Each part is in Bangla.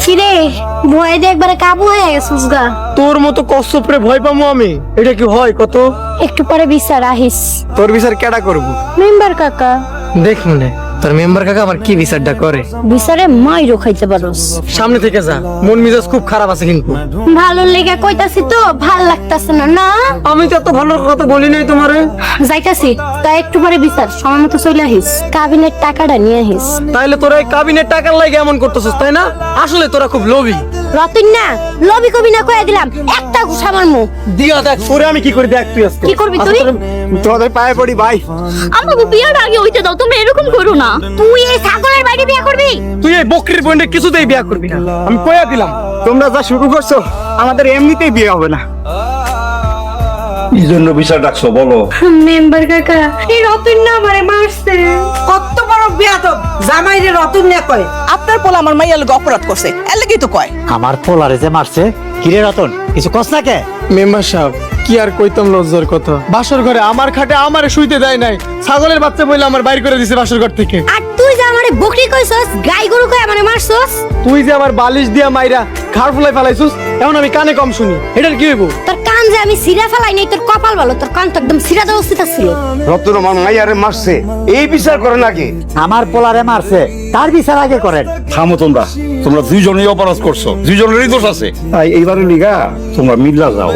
কিরে ভয় দিয়ে একবারে কাবু হয়ে গেছিস গা। তোর মতো কচ্ছপরে ভয় পাবো আমি? এটা কি হয় কত? একটু পরে বিচার আহিস। তোর বিচার কেডা করবো? মেম্বার কাকা। দেখ মনে তোর মেম্বার কাকা আমার কি বিচারটা করে। বিচারে মাইরও খাইতে পারোস। সামনে থেকে যা, মন মেজাজ খুব খারাপ আছে কিন্তু। ভালো লেগে কইতাছি তো, ভাল লাগতাছে না না? আমি তো এত ভালো কথা বলি নাই তোমারে। যাইতাছি, তাই একটু পরে বিচার সময় মতো চলে আহিস। কাবিনের টাকাটা নিয়ে আহিস। তাইলে তোরা এই কাবিনের টাকার লাগে এমন করতেছিস তাই না? আসলে তোরা খুব লোভী। রতন না লবি কবি না কয়ে দিলাম, একটা ঘুষা মারমু। দিয়া দেখ পরে আমি কি করি, দেখ তুই আজকে কি করবি তুই? তোদের পায়ে পড়ি ভাই। আমাকে বিয়ার আগে হইতে দাও, তুমি এরকম করো না। তুই এই ছাগলের বাইরে বিয়ে করবি? তুই এই বকরির বোনটা কিছুতেই বিয়ে করবি না, আমি কইয়া দিলাম। তোমরা যা শুরু করছো আমাদের এমনিতেই বিয়ে হবে না। এই জন্য বিচার ডাকছো বলো? মেম্বার কাকা এই রতন না আমারে মারছে। কত বড় বিয়াদব, জামাইরে রতন নিয়ে কয়। আপনার পোলা আমার মাইয়া লগে অপরাধ করছে, এর লাগেই তো কয়। আমার পোলারে যে মারছে, কিরে রতন কিছু কস না কে? মেম্বার সাহেব কি আর কইতাম লজ্জার কথা। বাসর ঘরে আমার খাটে আমারে শুইতে দেয় নাই, ছাগলের বাচ্চা বইলে আমার বাইর করে দিছে বাসর ঘর থেকে। আর তুই যে আমারে বকরি কইছস, গাই গরু কই আমারে মারছস। তুই যে আমার বালিশ দিয়া মাইরা ঘাড় ফুলাই ফেলাইছিস, এখন আমি কানে কম শুনি, এটার কি হইব? তোর কান যে আমি সিরা ফেলাই নাই, তোর কপাল ভালো, তোর কান তো একদম সিরা দেওয়া উচিত ছিল। রতন আমার মাইয়ারে মারছে, এই বিচার করে নাকি? আমার পোলারে মারছে, তার বিচার আগে করেন। থামো তোমরা, তোমরা দুইজনেই অপরাধ করছো, দুইজনেরই দোষ আছে। তাই এইবারে লিগা তোমরা মিল্লা যাও।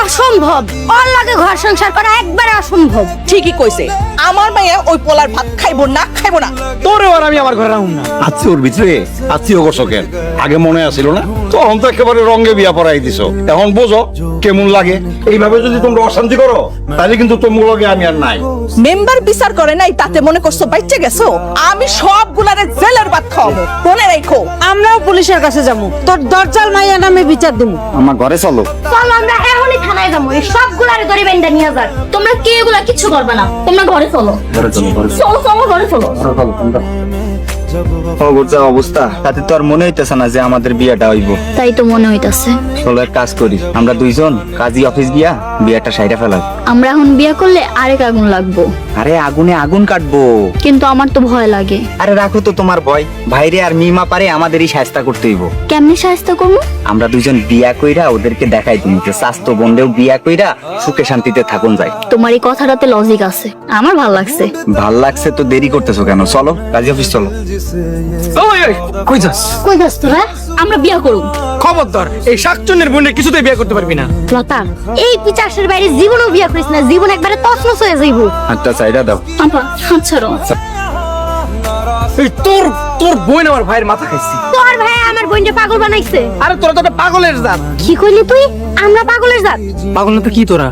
অসম্ভব, ওর লাগে ঘর সংসার করা একবারে অসম্ভব। ঠিকই কইছে, আমার মাইয়া ওই পোলার ভাত খাইবো না, খাইবো না। তোরেও আর আমি আমার ঘরে রাখুন না। আত্মীয়র ভিতরে আত্মীয় করছো কেন? আগে মনে আসিল না? তখন তো একেবারে রঙে বিয়া পড়াই দিছো, এখন বোঝো কেমন লাগে। এইভাবে যদি তোমরা অশান্তি করো তাহলে কিন্তু তোমার লগে আমি আর নাই। মেম্বার বিচার করে নাই তাতে মনে করছো বাইচে গেছো? আমি সবগুলারে জেলের ভাত খাওয়াবো, মনে রাখো। আমরাও পুলিশের কাছে যাবো, তোর দরজাল মাইয়া নামে বিচার দেবো। আমার ঘরে চলো। চলো আমরা এখনই থানায় যাবো, এই সবগুলারে ধরে বেন্দা নিয়ে যাক। তোমরা কে এগুলা কিচ্ছু করবে না, তোমরা ঘরে চলো। চলো চলো ঘরে চলো। অবস্থা তাতে তো আর মনে হইতেছে না যে আমাদের বিয়েটা হইব। তাই তো মনে হইতাছে। চলো এক কাজ করি, আমরা দুইজন কাজী অফিস গিয়া বিয়েটা সাইরা ফেলাই। আমরা এখন বিয়ে করলে আরেক আগুন লাগবো, আরে আগুনে আগুন কাটবো। কিন্তু আমার তো ভয় লাগে। আরে রাখো তো তোমার ভয়, ভাইরে আর মিমা পারে আমাদেরই সাহায্য করতে হইব। কেমনে সাহায্য করবো? আমরা দুইজন বিয়া কইরা ওদেরকে দেখাই তুমি যে স্বাস্থ্য বন্ডেও বিয়া কইরা সুখে শান্তিতে থাকুন যায়। তোমার এই কথাটাতে লজিক আছে, আমার ভাল লাগছে। ভাল লাগছে তো দেরি করতেছো কেন? চলো কাজী অফিস চলো। ওই ওই কই যাস? কই যাস তোরা? আমরা বিয়ে করব। খবরদার এই শাকচুন্নের বোনের কিছুতেই বিয়ে করতে পারবি না। লতা এই পিচাসের বাইরে জীবনও বিয়া করিস না, জীবন একবারে তছনছ হয়ে যাইবো। একটা সাইডা দাও। আপা হাত ছাড়ো। এই তোর তোর বোন আমার ভাইয়ের মাথা খাইছি। তোর ভাই আমার বোনকে পাগল বানাইছে। আরে তোরা তো একটা পাগলের জাত। কি কইলি তুই? আমরা পাগলের জাত? পাগল না তো কি তোরা?